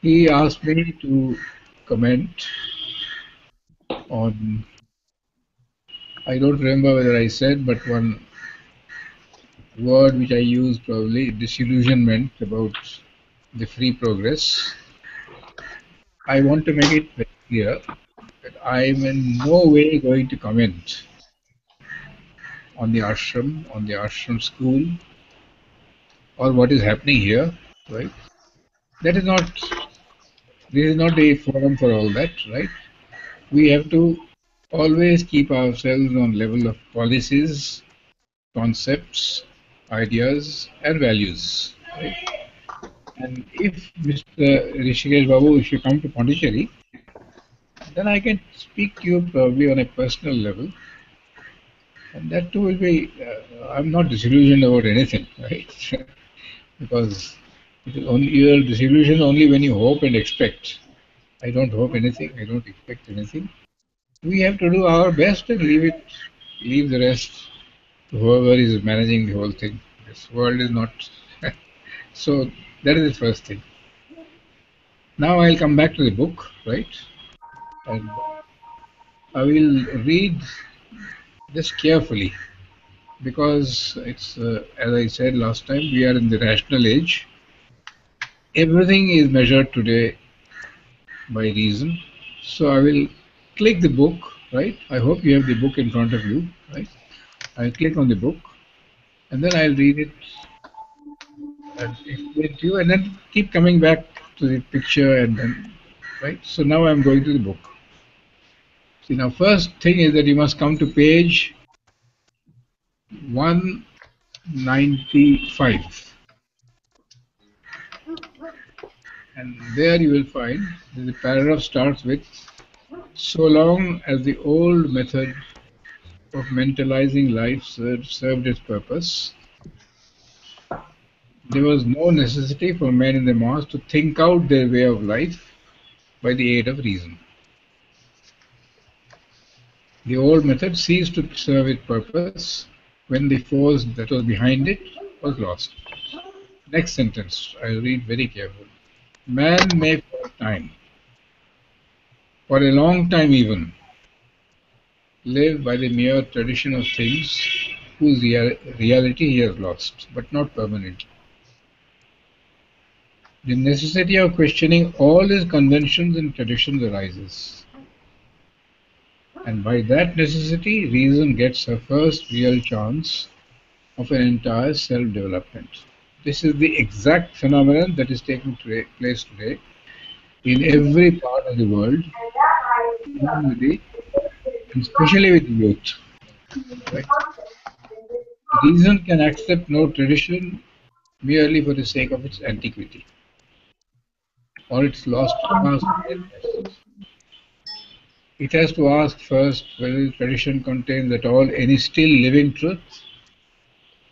He asked me to comment on, I don't remember whether I said, but one word which I used probably, disillusionment about the free progress. I want to make it very clear that I am in no way going to comment on the ashram school, or what is happening here, right? That is not, this is not a forum for all that, right? We have to always keep ourselves on level of policies, concepts, ideas, and values, right? And if Mr. Rishikesh Babu, if you come to Pondicherry, then I can speak to you probably on a personal level, and that too will be. I'm not disillusioned about anything, right? Because it is only, you are disillusioned only when you hope and expect. I don't hope anything. I don't expect anything. We have to do our best and leave the rest to whoever is managing the whole thing. This world is not. So that is the first thing. Now I'll come back to the book, right? And I will read this carefully because it's, as I said last time, we are in the rational age. Everything is measured today by reason. So I will click the book, right? I hope you have the book in front of you, right? I'll click on the book and then I'll read it and explain to you and then keep coming back to the picture and then, right? So now I'm going to the book. See, now first thing is that you must come to page 195. And there you will find that the paragraph starts with, so long as the old method of mentalizing life served its purpose, there was no necessity for men in the mass to think out their way of life by the aid of reason. The old method ceased to serve its purpose when the force that was behind it was lost. Next sentence, I'll read very carefully. Man may for a time, for a long time even, live by the mere tradition of things whose reality he has lost, but not permanently. The necessity of questioning all his conventions and traditions arises. And by that necessity, reason gets her first real chance of an entire self-development. This is the exact phenomenon that is taking place today in every part of the world, even with and especially with youth. Right? Reason can accept no tradition merely for the sake of its antiquity or its lost past. It has to ask first whether the tradition contains at all any still living truth,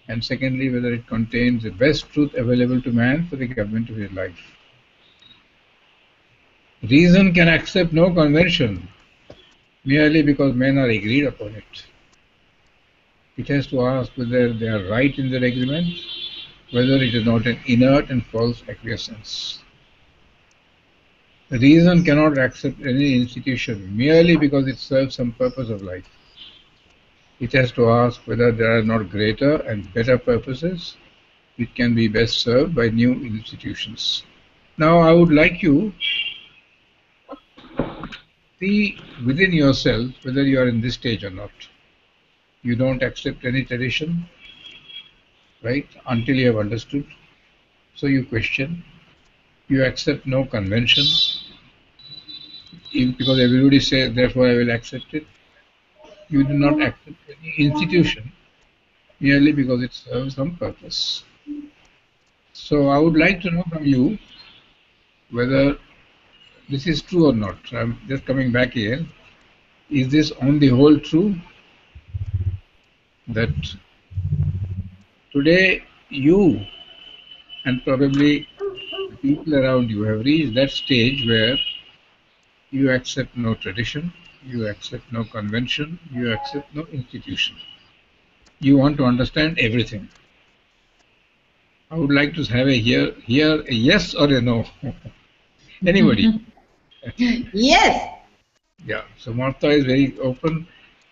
and secondly, whether it contains the best truth available to man for the government of his life. Reason can accept no convention merely because men are agreed upon it. It has to ask whether they are right in their agreement, whether it is not an inert and false acquiescence. Reason cannot accept any institution merely because it serves some purpose of life. It has to ask whether there are not greater and better purposes which can be best served by new institutions. Now I would like you to see within yourself whether you are in this stage or not. You don't accept any tradition, right, until you have understood. So you question. You accept no convention, because everybody says, therefore I will accept it. You do not accept any institution merely because it serves some purpose. So I would like to know from you whether this is true or not. I'm just coming back here. Is this on the whole true? That today you and probably the people around you have reached that stage where you accept no tradition, you accept no convention, you accept no institution. You want to understand everything. I would like to have a here a yes or a no. Anybody? Yes. Yeah. So Martha is very open,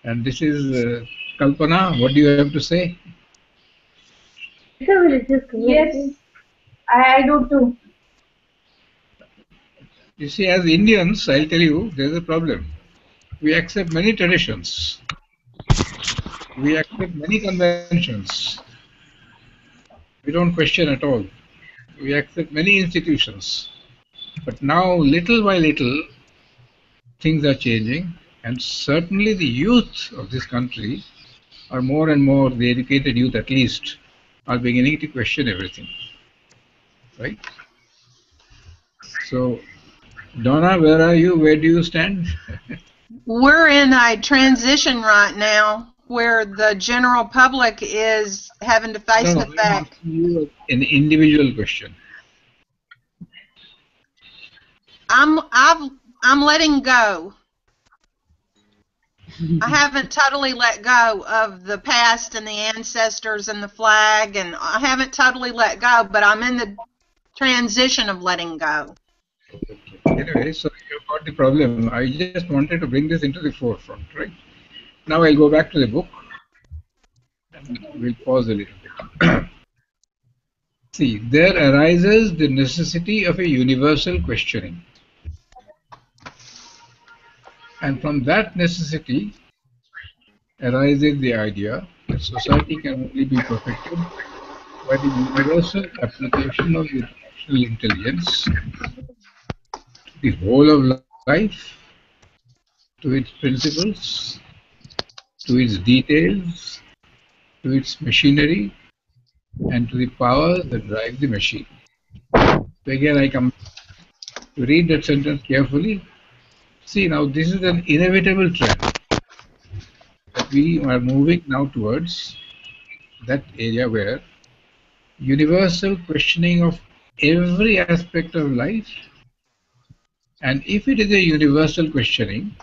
and this is Kalpana. What do you have to say? It's a religious community. Yes, I do too. You see, as Indians, I'll tell you, there's a problem. We accept many traditions. We accept many conventions. We don't question at all. We accept many institutions. But now, little by little, things are changing, and certainly the youth of this country are more and more, the educated youth at least, are beginning to question everything. Right? So, Donna, where are you? Where do you stand? We're in a transition right now where the general public is having to face the fact. I'm asking you an individual question. I'm letting go. I haven't totally let go of the past and the ancestors and the flag, and I haven't totally let go, but I'm in the transition of letting go. Anyway, so you've got the problem. I just wanted to bring this into the forefront, right? Now I'll go back to the book and we'll pause a little bit. See, there arises the necessity of a universal questioning. And from that necessity arises the idea that society can only be perfected by the universal application of the rational intelligence to the whole of life, to its principles, to its details, to its machinery, and to the powers that drive the machine. So again, I come to read that sentence carefully. See, now this is an inevitable trend that we are moving now towards that area where universal questioning of every aspect of life, and if it is a universal questioning,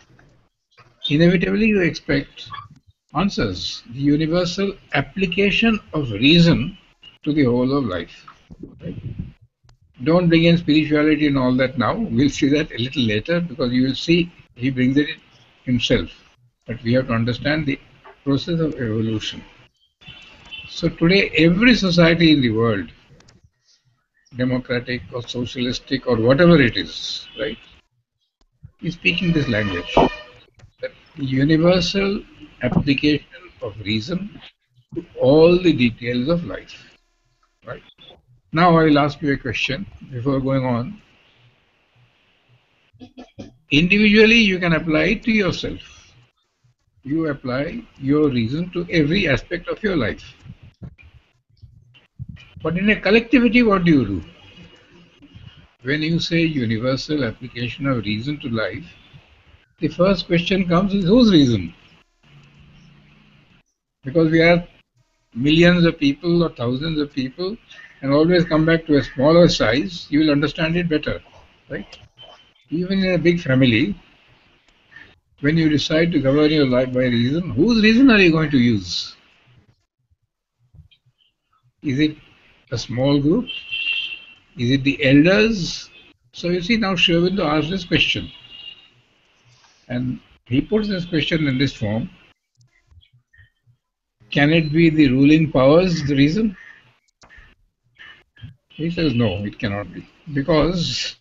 inevitably you expect answers, the universal application of reason to the whole of life. Right? Don't bring in spirituality and all that now. We'll see that a little later because you will see he brings it himself. But we have to understand the process of evolution. So today, every society in the world, democratic or socialistic or whatever it is, right, is speaking this language. The universal application of reason to all the details of life. Right? Now I will ask you a question before going on. Individually, you can apply it to yourself. You apply your reason to every aspect of your life. But in a collectivity, what do you do? When you say universal application of reason to life, the first question comes is whose reason? Because we are millions of people or thousands of people and always come back to a smaller size, you will understand it better. Right? Even in a big family, when you decide to govern your life by reason, whose reason are you going to use? Is it a small group? Is it the elders? So you see, now Shrivindu asked this question. And he puts this question in this form. Can it be the ruling powers the reason? He says no, it cannot be. Because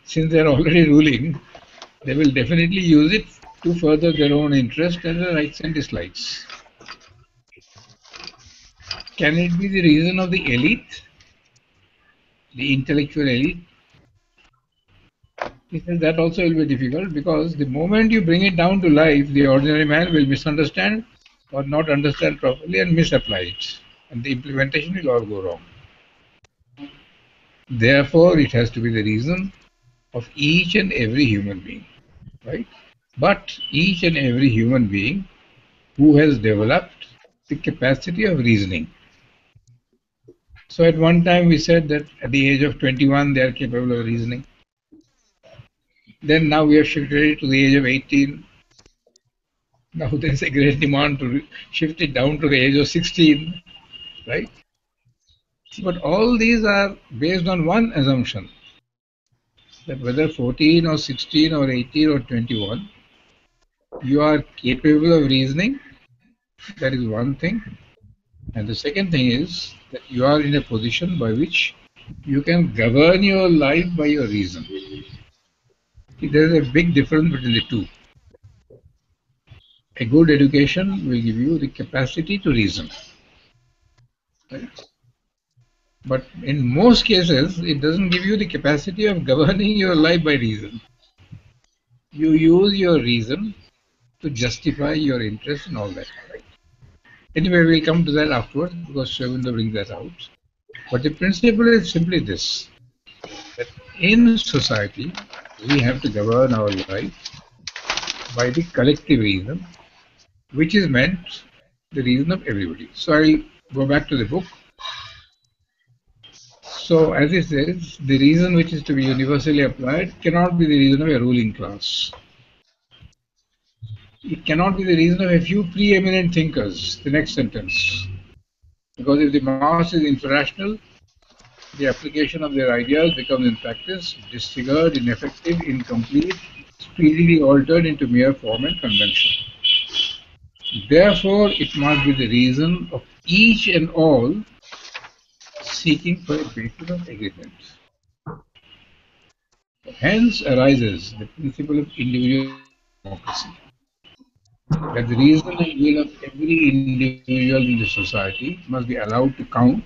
since they are already ruling, they will definitely use it to further their own interest and their likes and dislikes. Can it be the reason of the elite? The intellectual elite? He says that also will be difficult because the moment you bring it down to life, the ordinary man will misunderstand or not understand properly and misapply it. And the implementation will all go wrong. Therefore, it has to be the reason of each and every human being. Right? But each and every human being who has developed the capacity of reasoning. So at one time we said that at the age of 21 they are capable of reasoning. Then now we have shifted it to the age of 18. Now there is a great demand to shift it down to the age of 16, right? But all these are based on one assumption, that whether 14 or 16 or 18 or 21, you are capable of reasoning. That is one thing. And the second thing is that you are in a position by which you can govern your life by your reason. There is a big difference between the two. A good education will give you the capacity to reason. Right? But in most cases, it doesn't give you the capacity of governing your life by reason. You use your reason to justify your interest and all that. Right? Anyway, we'll come to that afterwards because Shravinda brings that out. But the principle is simply this, that in society, we have to govern our life by the collective reason, which is meant the reason of everybody. So I'll go back to the book. So as it says, the reason which is to be universally applied cannot be the reason of a ruling class. It cannot be the reason of a few preeminent thinkers, the next sentence. Because if the mass is infrational, the application of their ideas becomes in practice disfigured, ineffective, incomplete, speedily altered into mere form and convention. Therefore, it must be the reason of each and all seeking for a basis of agreement. Hence arises the principle of individual democracy, that the reason and will of every individual in the society must be allowed to count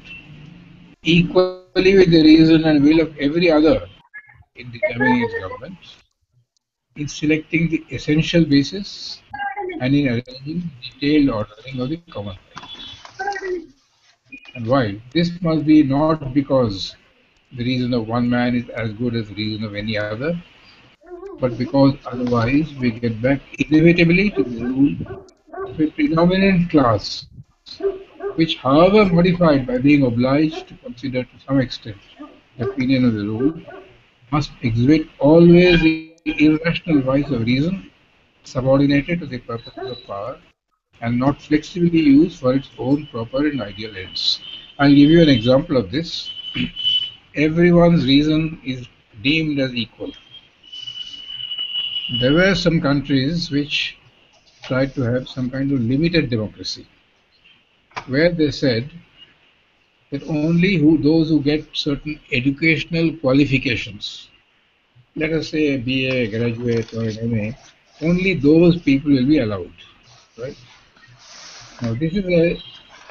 equally with the reason and will of every other in determining its government, in selecting the essential basis, and in arranging detailed ordering of the common life. And why? This must be not because the reason of one man is as good as the reason of any other, but because otherwise we get back inevitably to the rule of a predominant class, which, however modified by being obliged to consider to some extent the opinion of the rule, must exhibit always the irrational vice of reason subordinated to the purposes of power and not flexibly used for its own proper and ideal ends. I'll give you an example of this. Everyone's reason is deemed as equal. There were some countries which tried to have some kind of limited democracy, where they said that only those who get certain educational qualifications, let us say a BA graduate or an MA, only those people will be allowed. Right? Now this is a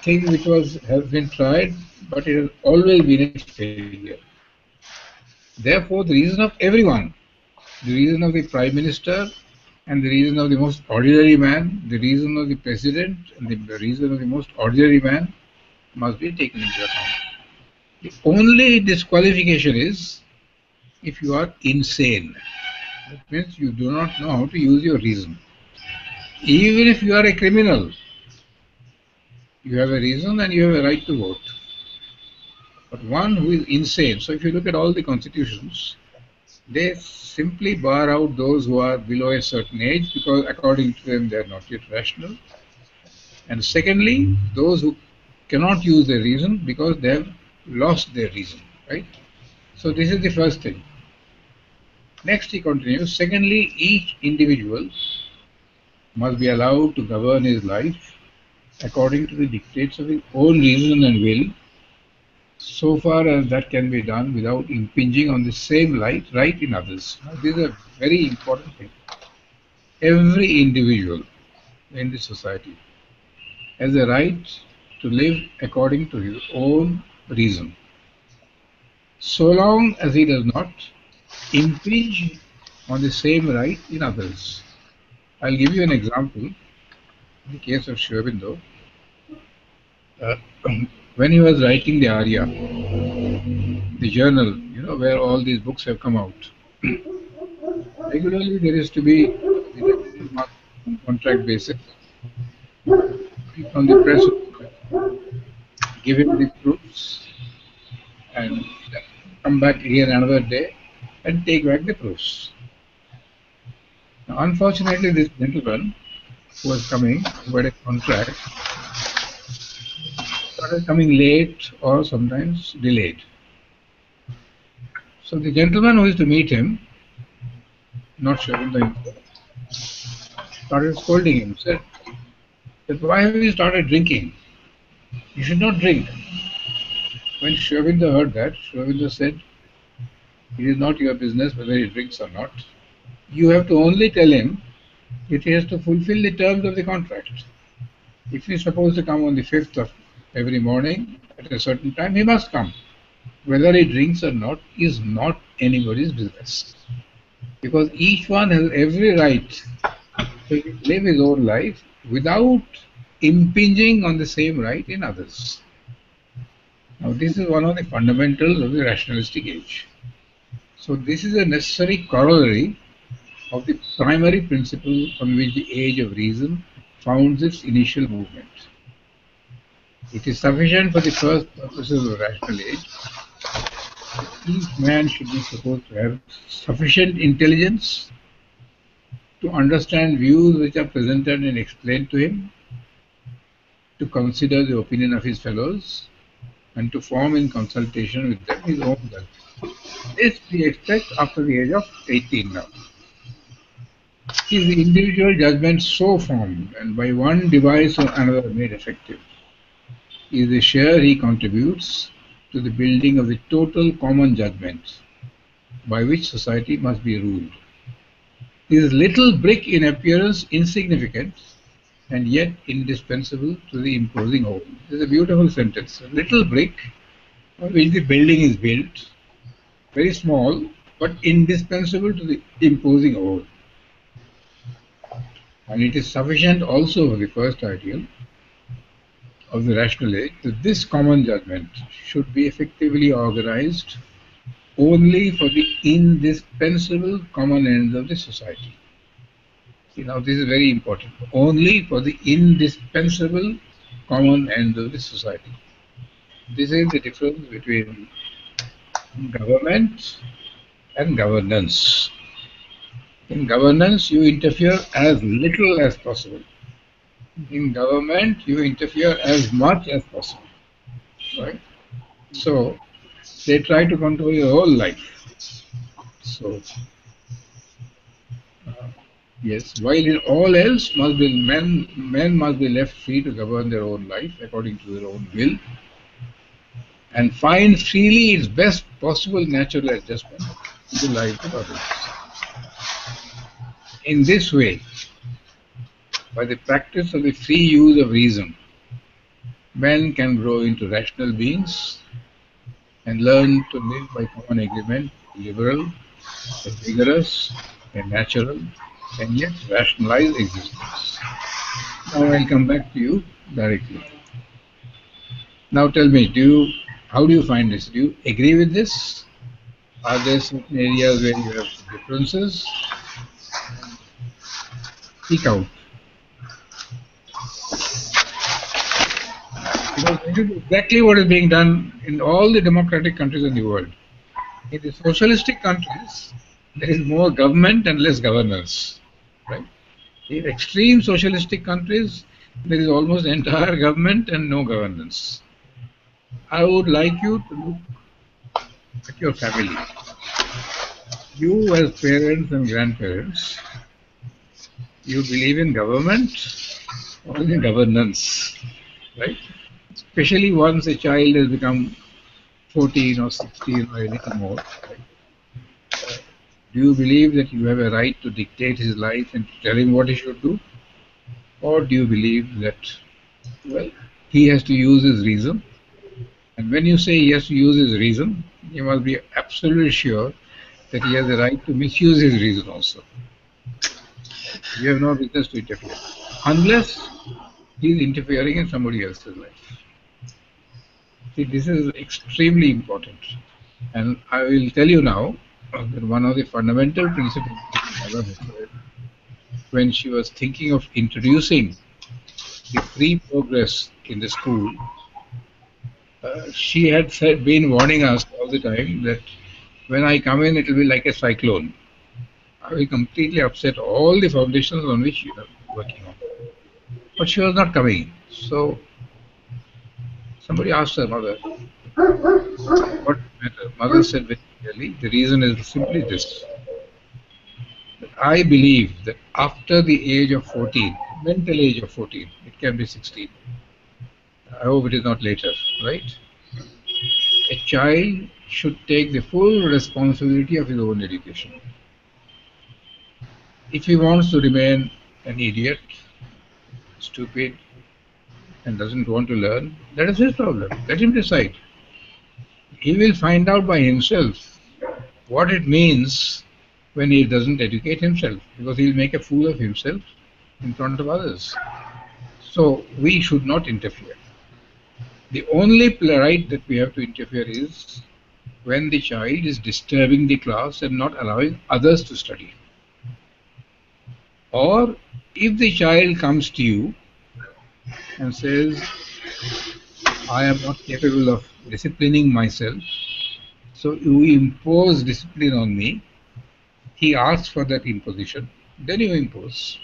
thing which has been tried, but it has always been a failure. Therefore, the reason of everyone, the reason of the Prime Minister, and the reason of the most ordinary man, the reason of the President, and the reason of the most ordinary man must be taken into account. The only disqualification is if you are insane. That means you do not know how to use your reason. Even if you are a criminal, you have a reason and you have a right to vote. But one who is insane, so if you look at all the constitutions, they simply bar out those who are below a certain age because according to them they are not yet rational. And secondly, those who cannot use their reason because they have lost their reason. Right? So this is the first thing. Next he continues, secondly, each individual must be allowed to govern his life according to the dictates of his own reason and will, so far as that can be done without impinging on the same right in others. Now, this is a very important thing. Every individual in the society has a right to live according to his own reason, so long as he does not impinge on the same right in others. I'll give you an example. In the case of Shravinda, when he was writing the Arya, the journal, where all these books have come out, regularly there is to be on contract basis from the press, give him the proofs and come back again another day and take back the proofs. Now, unfortunately, this gentleman who was coming, who had a contract, started coming late or sometimes delayed. So the gentleman who is to meet him, not Shravinda himself, started scolding him, said that why have you started drinking? You should not drink. When Shravinda heard that, Shravinda said, it is not your business whether he drinks or not. You have to only tell him that he has to fulfill the terms of the contract. If he is supposed to come on the 5th of every morning at a certain time, he must come. Whether he drinks or not is not anybody's business. Because each one has every right to live his own life without impinging on the same right in others. Now, this is one of the fundamentals of the rationalistic age. So, this is a necessary corollary of the primary principle on which the age of reason founds its initial movement. It is sufficient for the first purposes of the rational age. Each man should be supposed to have sufficient intelligence to understand views which are presented and explained to him, to consider the opinion of his fellows, and to form in consultation with them his own will. This we expect after the age of 18 now. Is the individual judgment so formed and by one device or another made effective? Is the share he contributes to the building of the total common judgment by which society must be ruled? Is little brick in appearance insignificant and yet indispensable to the imposing whole? This is a beautiful sentence. A little brick on which the building is built, very small, but indispensable to the imposing whole. And it is sufficient also for the first ideal of the rational age that this common judgment should be effectively organized only for the indispensable common ends of the society. See, now this is very important. Only for the indispensable common ends of the society. This is the difference between government and governance. In governance, you interfere as little as possible. In government, you interfere as much as possible. Right? So, they try to control your whole life. So, yes, while in all else, men must be left free to govern their own life according to their own will and find freely its best possible natural adjustment to the lives of others. In this way, by the practice of the free use of reason, men can grow into rational beings and learn to live by common agreement, liberal, and vigorous, and natural, and yet rationalized existence. Now I'll come back to you directly. Now tell me, how do you find this? Do you agree with this? Are there certain areas where you have differences? Speak out. Because this is exactly what is being done in all the democratic countries in the world. In the socialistic countries, there is more government and less governance. Right? In extreme socialistic countries, there is almost entire government and no governance. I would like you to look at your family. You as parents and grandparents, you believe in government or in governance, right? Especially once a child has become 14 or 16 or a little more. Right? Do you believe that you have a right to dictate his life and to tell him what he should do? Or do you believe that, well, he has to use his reason? And when you say he has to use his reason, you must be absolutely sure that he has the right to misuse his reason also. You have no business to interfere, unless he is interfering in somebody else's life. See, this is extremely important. And I will tell you now that one of the fundamental principles of my mother said, when she was thinking of introducing the free progress in the school, she had been warning us all the time that when I come in, it will be like a cyclone. I will completely upset all the foundations on which you are working on. But she was not coming. So somebody asked her mother, what matter? Mother said very really. The reason is simply this. I believe that after the age of 14, mental age of 14, it can be 16. I hope it is not later, right? A child should take the full responsibility of his own education. If he wants to remain an idiot, stupid, and doesn't want to learn, that is his problem. Let him decide. He will find out by himself what it means when he doesn't educate himself, because he'll make a fool of himself in front of others. So we should not interfere. The only right that we have to interfere is when the child is disturbing the class and not allowing others to study. Or if the child comes to you and says, I am not capable of disciplining myself, so you impose discipline on me, he asks for that imposition, then you impose.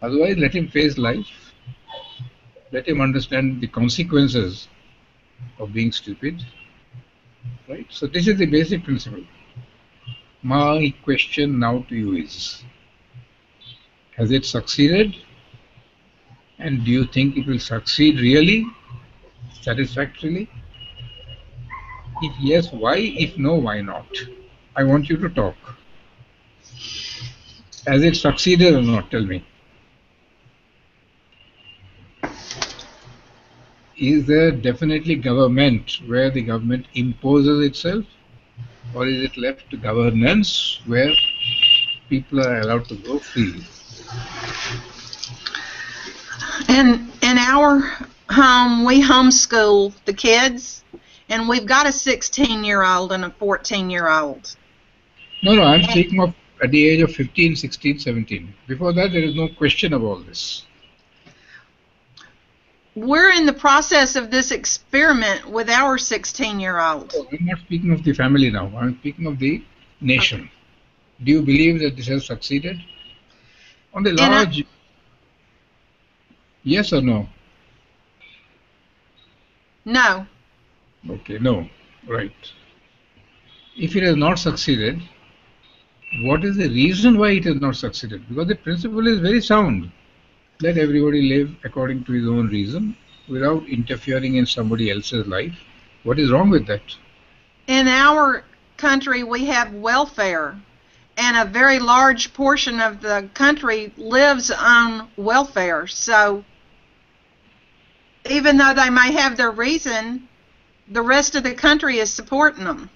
Otherwise, let him face life, let him understand the consequences of being stupid, right? So this is the basic principle. My question now to you is, has it succeeded? And do you think it will succeed really, satisfactorily? If yes, why? If no, why not? I want you to talk. Has it succeeded or not? Tell me. Is there definitely government where the government imposes itself? Or is it left to governance where people are allowed to go freely? In our home, we homeschool the kids, and we've got a 16-year-old and a 14-year-old. No, I'm speaking of at the age of 15, 16, 17. Before that, there is no question of all this. We're in the process of this experiment with our 16-year-old. Oh, I'm not speaking of the family now. I'm speaking of the nation. Okay. Do you believe that this has succeeded? On the large, yes or no? No. Okay, no. Right. If it has not succeeded, what is the reason why it has not succeeded? Because the principle is very sound. Let everybody live according to his own reason without interfering in somebody else's life. What is wrong with that? In our country, we have welfare, and a very large portion of the country lives on welfare. So even though they may have their reason, the rest of the country is supporting them.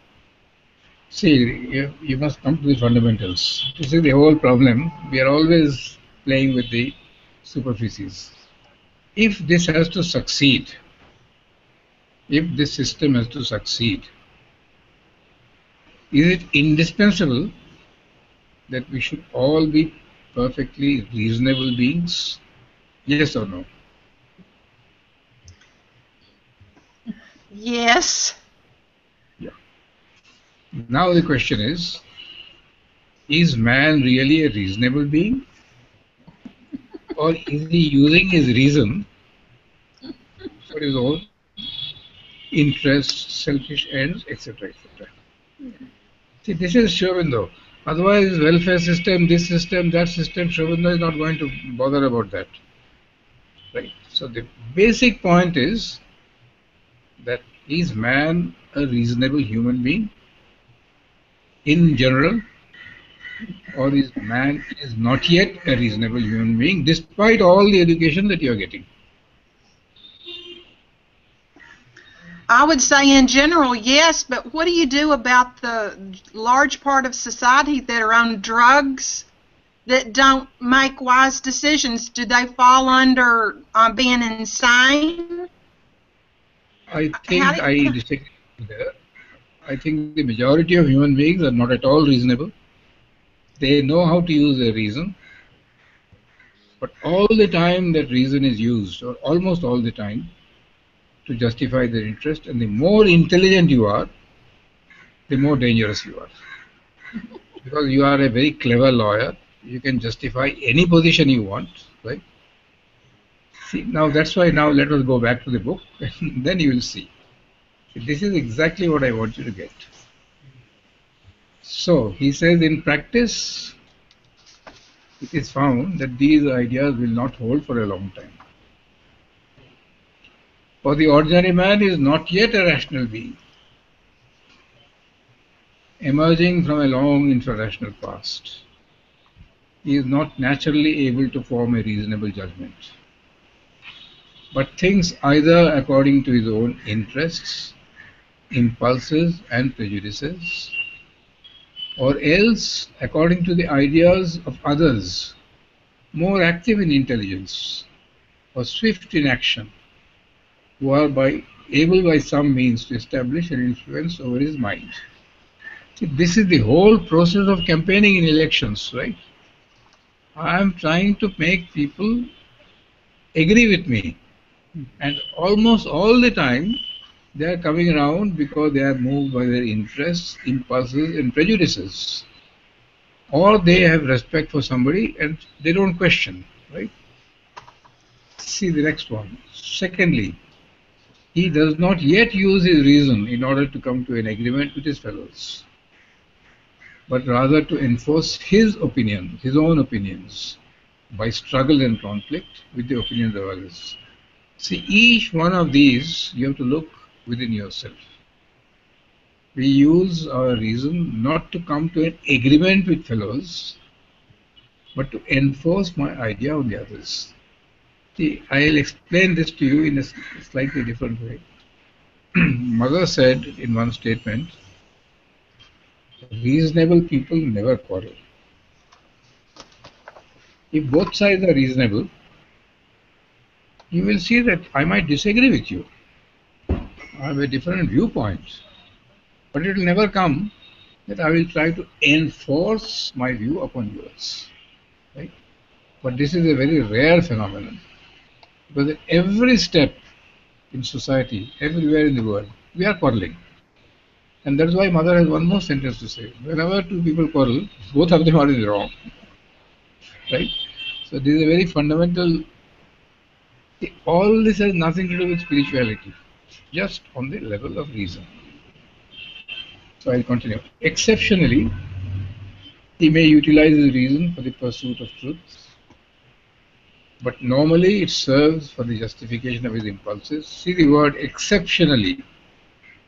See, you must come to the fundamentals. This is the whole problem. We are always playing with the superficies. If this has to succeed, if this system has to succeed, is it indispensable that we should all be perfectly reasonable beings? Yes or no? Yes. Yeah. Now the question is man really a reasonable being? Or is he using his reason for his own interests, selfish ends, etc., etc.? See, this is Shaubindo. Otherwise, welfare system, this system, that system, Shaubindo is not going to bother about that. Right? So the basic point is that is man a reasonable human being in general? Or is man is not yet a reasonable human being despite all the education that you are getting? I would say in general, yes, but what do you do about the large part of society that are on drugs that don't make wise decisions? Do they fall under being insane? I think I disagree there. I think the majority of human beings are not at all reasonable. They know how to use their reason, but all the time that reason is used, or almost all the time, to justify their interest, and the more intelligent you are, the more dangerous you are. Because you are a very clever lawyer, you can justify any position you want, right? See, now that's why now let us go back to the book, and then you will see. This is exactly what I want you to get. So he says in practice, it is found that these ideas will not hold for a long time. For the ordinary man is not yet a rational being, emerging from a long infrarational past. He is not naturally able to form a reasonable judgment, but thinks either according to his own interests, impulses, and prejudices, or else according to the ideas of others, more active in intelligence or swift in action, who are able by some means to establish an influence over his mind. See, this is the whole process of campaigning in elections, right? I am trying to make people agree with me, and almost all the time they are coming around because they are moved by their interests, impulses, and prejudices. Or they have respect for somebody and they don't question, right? See the next one. Secondly, he does not yet use his reason in order to come to an agreement with his fellows, but rather to enforce his opinion, his own opinions, by struggle and conflict with the opinions of others. See, each one of these you have to look within yourself. We use our reason not to come to an agreement with fellows, but to enforce my idea on the others. See, I'll explain this to you in a slightly different way. Mother said in one statement, reasonable people never quarrel. If both sides are reasonable, you will see that I might disagree with you. I have a different viewpoint. But it will never come that I will try to enforce my view upon yours. Right? But this is a very rare phenomenon. Because at every step in society, everywhere in the world, we are quarreling. And that's why Mother has one more sentence to say. Whenever two people quarrel, both of them are in the wrong. Right? So this is a very fundamental. All this has nothing to do with spirituality, just on the level of reason. So I'll continue. Exceptionally, he may utilize his reason for the pursuit of truth, but normally it serves for the justification of his impulses. See the word exceptionally,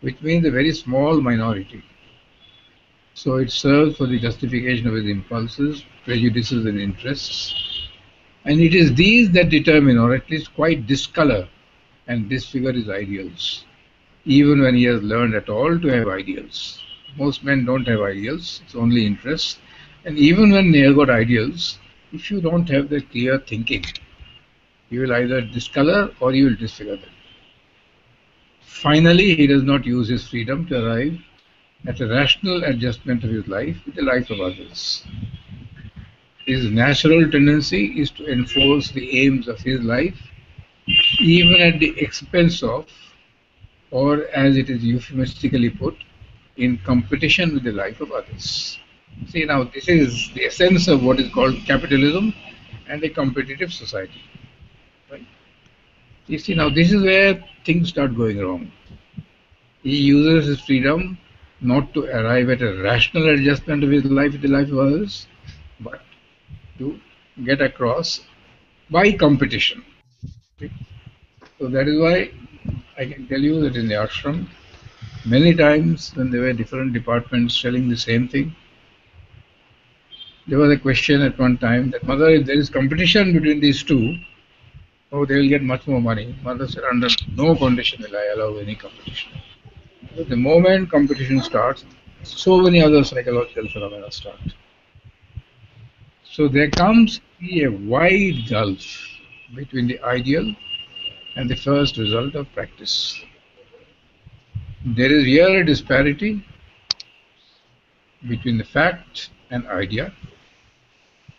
which means a very small minority. So it serves for the justification of his impulses, prejudices, and interests. And it is these that determine, or at least quite discolor and disfigure his ideals, even when he has learned at all to have ideals. Most men don't have ideals, it's only interests. And even when they have got ideals, if you don't have the clear thinking, you will either discolor or you will disfigure them. Finally, he does not use his freedom to arrive at a rational adjustment of his life with the life of others. His natural tendency is to enforce the aims of his life, even at the expense of, or as it is euphemistically put, in competition with the life of others. See, now this is the essence of what is called capitalism and a competitive society. Right? You see, now this is where things start going wrong. He uses his freedom not to arrive at a rational adjustment of his life with the life of others, but to get across by competition. So that is why I can tell you that in the ashram, many times when there were different departments telling the same thing, there was a question at one time that, Mother, if there is competition between these two, oh, they will get much more money. Mother said, under no condition will I allow any competition. But the moment competition starts, so many other psychological phenomena start. So there comes to be a wide gulf between the ideal and the first result of practice. There is here a disparity between the fact and idea,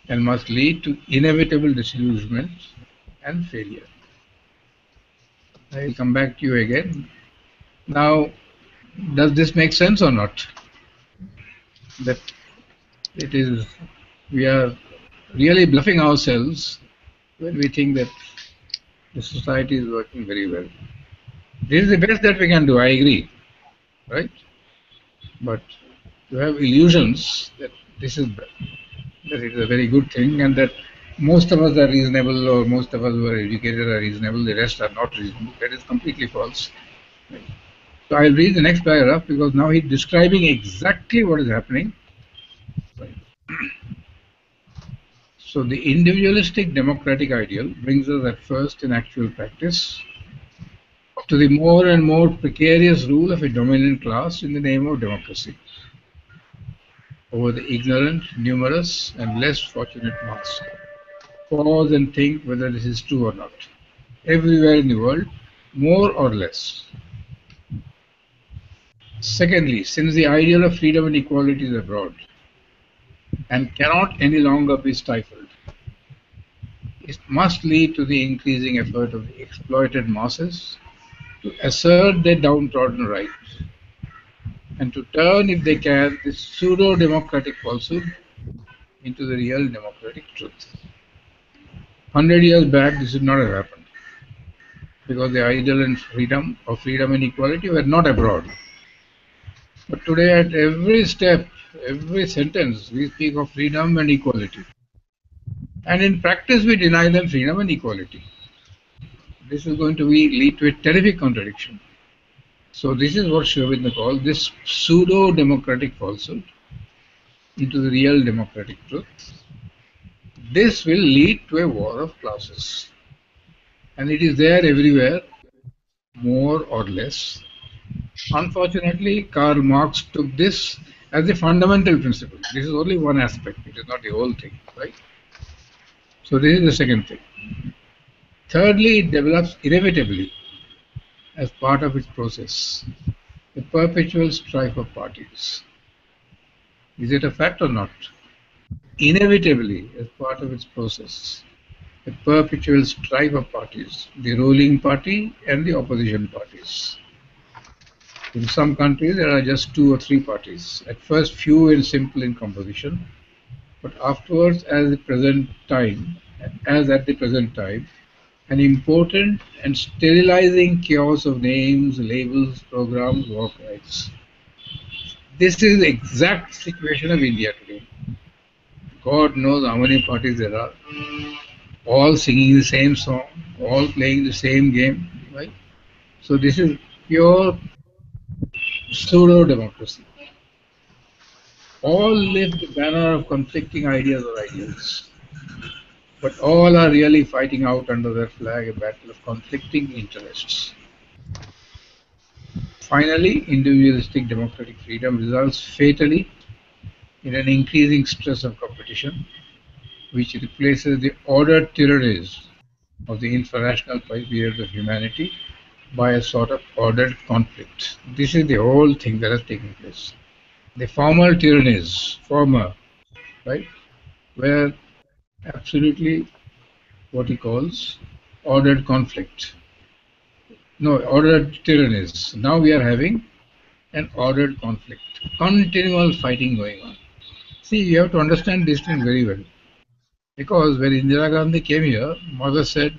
and must lead to inevitable disillusionment and failure. I will come back to you again. Now, does this make sense or not? That it is, we are really bluffing ourselves when we think that the society is working very well. This is the best that we can do, I agree, right? But You have illusions that that it is a very good thing, and that most of us are reasonable, or most of us who are educated are reasonable, the rest are not reasonable. That is completely false. So I'll read the next paragraph, because now he's describing exactly what is happening. So the individualistic democratic ideal brings us at first in actual practice to the more and more precarious rule of a dominant class in the name of democracy over the ignorant, numerous, and less fortunate mass. Pause and think whether this is true or not. Everywhere in the world, more or less. Secondly, since the ideal of freedom and equality is abroad and cannot any longer be stifled, it must lead to the increasing effort of the exploited masses to assert their downtrodden rights and to turn, if they can, this pseudo-democratic falsehood into the real democratic truth. 100 years back, this would not have happened, because the ideal and freedom and equality were not abroad. But today, at every step, every sentence, we speak of freedom and equality. And in practice, we deny them freedom and equality. This is going to lead to a terrific contradiction. So this is what Sri Aurobindo calls this pseudo-democratic falsehood into the real democratic truth. This will lead to a war of classes. And it is there everywhere, more or less. Unfortunately, Karl Marx took this as a fundamental principle. This is only one aspect, it is not the whole thing, right? So this is the second thing. Thirdly, it develops inevitably as part of its process, the perpetual strife of parties. Is it a fact or not? Inevitably, as part of its process, the perpetual strife of parties, the ruling party and the opposition parties. In some countries, there are just 2 or 3 parties, at first few and simple in composition, but afterwards, as at the present time, an important and sterilizing chaos of names, labels, programs, war cries. This is the exact situation of India today. God knows how many parties there are, all singing the same song, all playing the same game, right? So this is pure pseudo-democracy. All lift the banner of conflicting ideas or ideals, but all are really fighting out under their flag a battle of conflicting interests. Finally, individualistic democratic freedom results fatally in an increasing stress of competition, which replaces the ordered tyrannies of the infrarational periods of humanity by a sort of ordered conflict. This is the whole thing that has taken place. The formal tyrannies, right, were absolutely what he calls ordered conflict. No, ordered tyrannies. Now we are having an ordered conflict, continual fighting going on. See, you have to understand this thing very well. Because when Indira Gandhi came here, Mother said,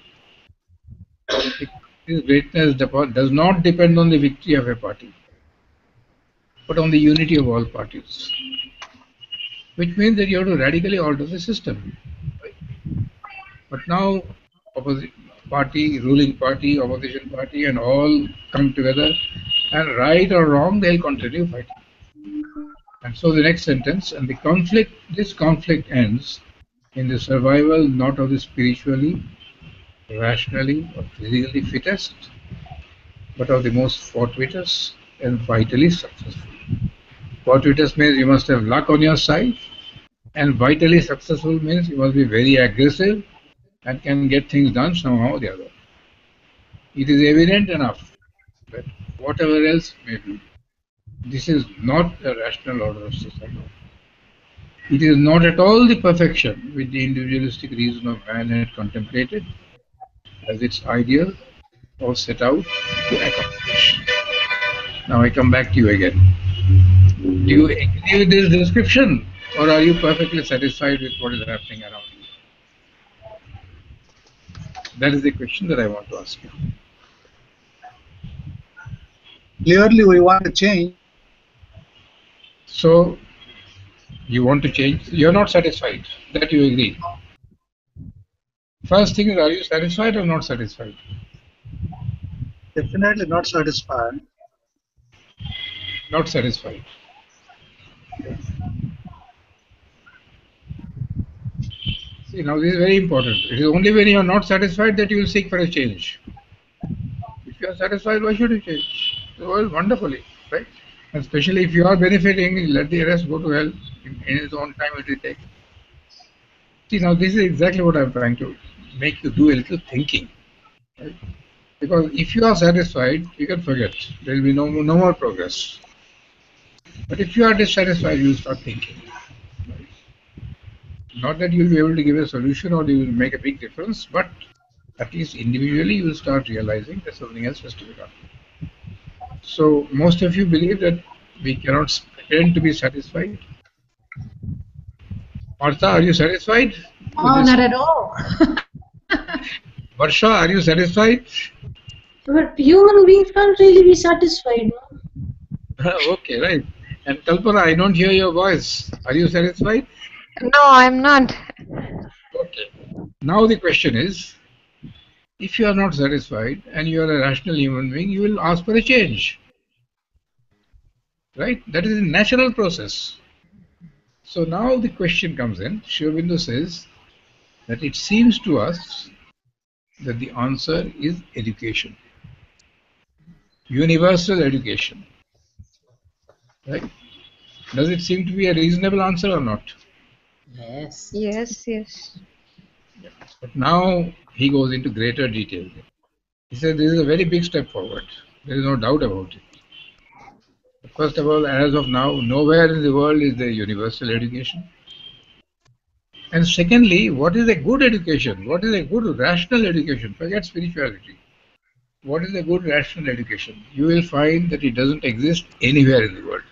his greatness does not depend on the victory of a party, but on the unity of all parties. Which means that you have to radically alter the system. But now, ruling party, opposition party, and all come together, and right or wrong, they'll continue fighting. And so the next sentence, and this conflict ends in the survival not of the spiritually, rationally, or physically fittest, but of the most fortuitous and vitally successful. Fortuitous means you must have luck on your side, and vitally successful means you must be very aggressive and can get things done somehow or the other. It is evident enough that whatever else may be, this is not a rational order of society. It is not at all the perfection which the individualistic reason of man had contemplated as its ideal or set out to accomplish. Now I come back to you again. Do you agree with this description, or are you perfectly satisfied with what is happening around you? That is the question that I want to ask you. Clearly, we want to change. So you want to change. You're not satisfied. That you agree. First thing is, are you satisfied or not satisfied? Definitely not satisfied. Not satisfied. See, now this is very important. It is only when you are not satisfied that you will seek for a change. If you are satisfied, why should you change? The world wonderfully, right? And especially if you are benefiting, let the rest go to hell in its own time it will take. See, now this is exactly what I'm trying to make you do a little thinking, right? Because if you are satisfied, you can forget. There will be no more progress. But if you are dissatisfied, you will start thinking. Right? Not that you will be able to give a solution or you will make a big difference, but at least individually you will start realizing that something else has to be done. So most of you believe that we cannot pretend to be satisfied. Martha, are you satisfied? Oh, not at all. Varsha, are you satisfied? But human beings can't really be satisfied, no? Okay, right. And Kalpana, I don't hear your voice. Are you satisfied? No, I'm not. Okay. Now the question is, if you are not satisfied and you are a rational human being, you will ask for a change. Right? That is a natural process. So now the question comes in. Sri Aurobindo says that it seems to us that the answer is education. Universal education. Right? Does it seem to be a reasonable answer or not? Yes. Yes, yes. But now he goes into greater detail. He says this is a very big step forward. There is no doubt about it. First of all, as of now, nowhere in the world is there universal education. And secondly, what is a good education? What is a good rational education? Forget spirituality. What is a good rational education? You will find that it doesn't exist anywhere in the world.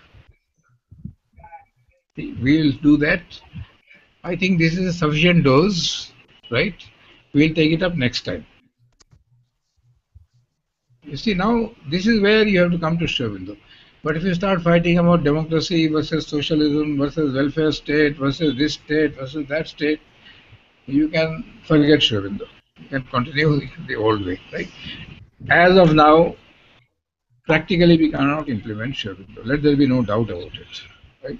We will do that. I think this is a sufficient dose, right? We'll take it up next time. You see, now this is where you have to come to Sri Aurobindo. But if you start fighting about democracy versus socialism versus welfare state versus this state versus that state, you can forget Sri Aurobindo. You can continue the old way, right? As of now, practically we cannot implement Sri Aurobindo. Let there be no doubt about it, right?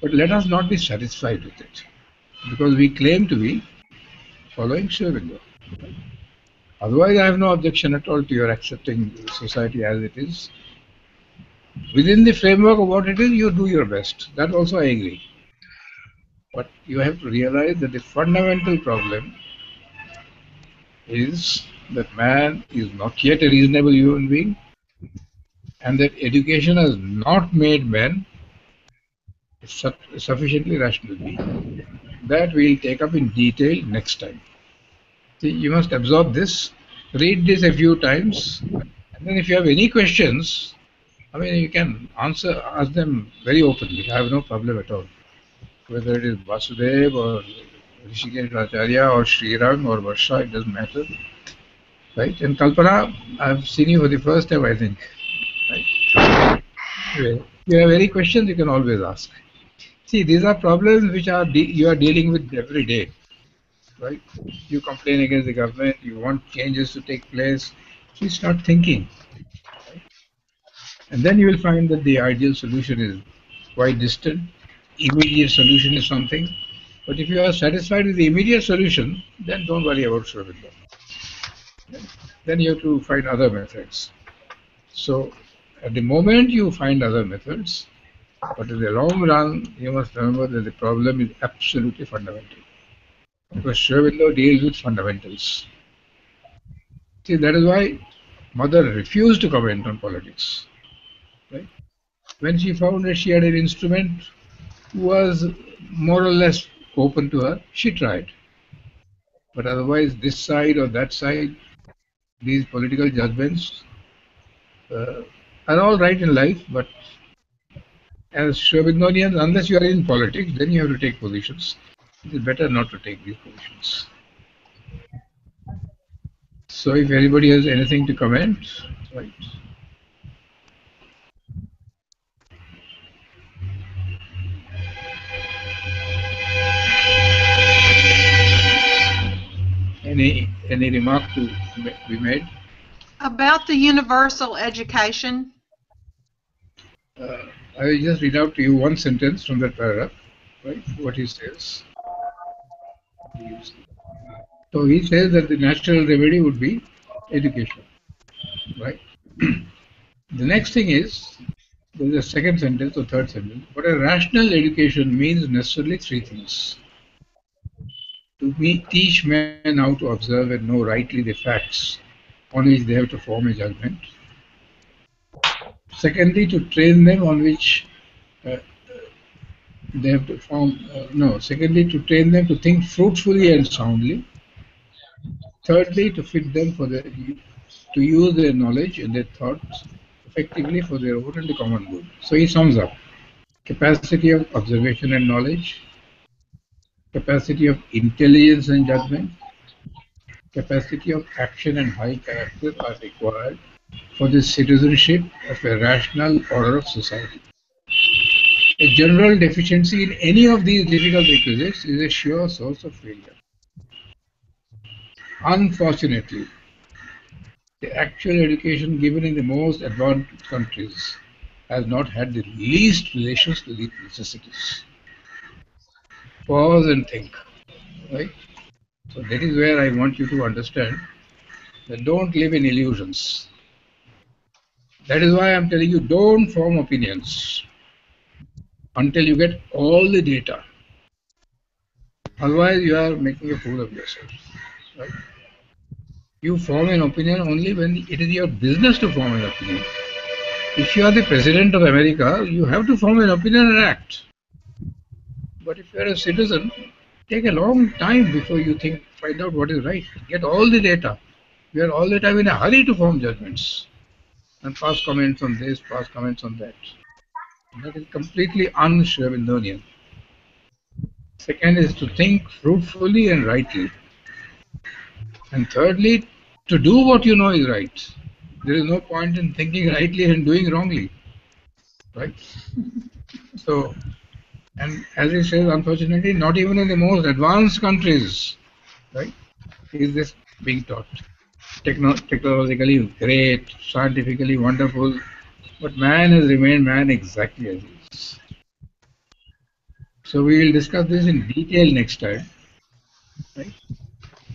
But let us not be satisfied with it, because we claim to be following Sri Aurobindo. Otherwise, I have no objection at all to your accepting society as it is. Within the framework of what it is, you do your best. That also I agree. But you have to realize that the fundamental problem is that man is not yet a reasonable human being, and that education has not made men a sufficiently rational being. That we'll take up in detail next time. See, you must absorb this, read this a few times, and then if you have any questions, I mean, you can ask them very openly. I have no problem at all. Whether it is Vasudev or Rishikesh Acharya or Sriram or Varsha, it doesn't matter. Right? And Kalpana, I've seen you for the first time, I think. Right? Anyway, if you have any questions, you can always ask. See, these are problems which you are dealing with every day. Right? You complain against the government, you want changes to take place. So you start thinking. Right? And then you will find that the ideal solution is quite distant. Immediate solution is something. But if you are satisfied with the immediate solution, then don't worry about Sri Aurobindo. Then you have to find other methods. So at the moment you find other methods, but in the long run you must remember that the problem is absolutely fundamental. Because Sri Aurobindo deals with fundamentals. See, that is why Mother refused to comment on politics. Right? When she found that she had an instrument who was more or less open to her, she tried. But otherwise, this side or that side, these political judgments are all right in life, but as Sri Aurobindonians, unless you are in politics, then you have to take positions. It is better not to take these positions. So if anybody has anything to comment, right. Any remark to be made? About the universal education, I will just read out to you one sentence from that paragraph, right? What he says. So he says that the natural remedy would be education, right? The next thing is, there is a second sentence or third sentence, but a rational education means necessarily three things. To teach men how to observe and know rightly the facts on which they have to form a judgment. Secondly, to train them on which uh, they have to form, secondly, to train them to think fruitfully and soundly. Thirdly, to fit them to use their knowledge and their thoughts effectively for their own and the common good. So he sums up capacity of observation and knowledge, capacity of intelligence and judgment, capacity of action and high character are required for the citizenship of a rational order of society. A general deficiency in any of these difficult requisites is a sure source of failure. Unfortunately, the actual education given in the most advanced countries has not had the least relations to these necessities. Pause and think, right? So that is where I want you to understand that don't live in illusions. That is why I'm telling you, don't form opinions until you get all the data. Otherwise, you are making a fool of yourself. Right? You form an opinion only when it is your business to form an opinion. If you are the President of America, you have to form an opinion and act. But if you are a citizen, take a long time before you find out what is right. Get all the data. You are all the time in a hurry to form judgments and pass comments on this, pass comments on that. That is completely un-Shravindonian. Second is to think fruitfully and rightly. And thirdly, to do what you know is right. There is no point in thinking rightly and doing wrongly. Right? So, and as he says, unfortunately, not even in the most advanced countries, right, is this being taught. Technologically great, scientifically wonderful, but man has remained man exactly as he is. So we will discuss this in detail next time, right?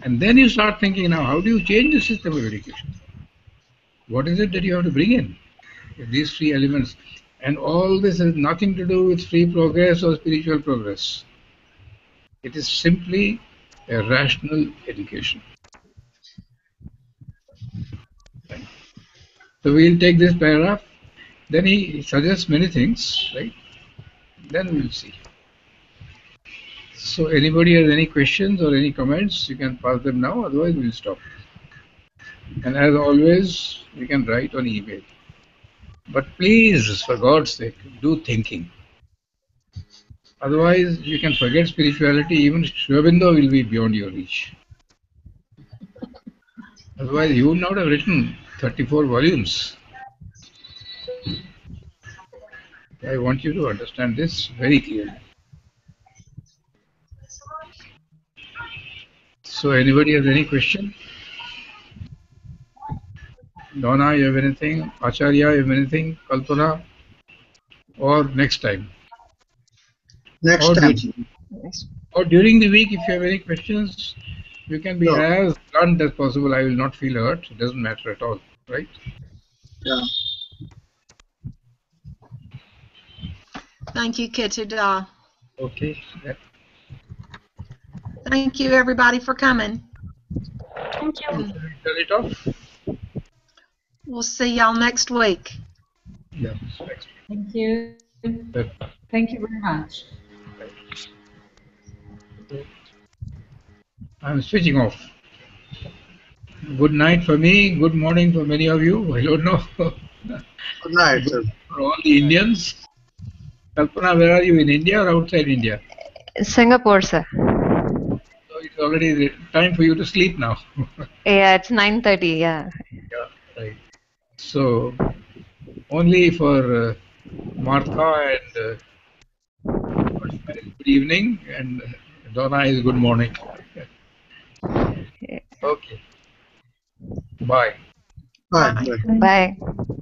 And then you start thinking now, how do you change the system of education? What is it that you have to bring in? These three elements. And all this has nothing to do with free progress or spiritual progress. It is simply a rational education. Right? So we'll take this paragraph. Then he suggests many things, right? Then we'll see. So anybody has any questions or any comments, you can pass them now, otherwise we'll stop. And as always, you can write on email. But please, for God's sake, do thinking. Otherwise, you can forget spirituality, even Shravindo will be beyond your reach. Otherwise, you would not have written 34 volumes. I want you to understand this very clearly. So anybody has any question? Donna, you have anything? Acharya, you have anything? Kalpana? Or next time? Next time. Or during the week, if you have any questions, you can be as blunt as possible. I will not feel hurt. It doesn't matter at all, right? Yeah. thank you, Kittu. Okay. Yeah. Thank you, everybody, for coming. Thank you. Turn it off. We'll see y'all next week. Yeah. Next. Thank you. Week. Thank you very much. I'm switching off. Good night for me. Good morning for many of you. I don't know. Good night, sir. For all the Indians. Kalpana, where are you? In India or outside India? Singapore, sir. So it's already time for you to sleep now. Yeah, it's 9:30. Yeah. Yeah, right. So only for Martha and good evening, and Donna is good morning. Yeah. Okay. Bye. Bye. Bye. Bye. Bye.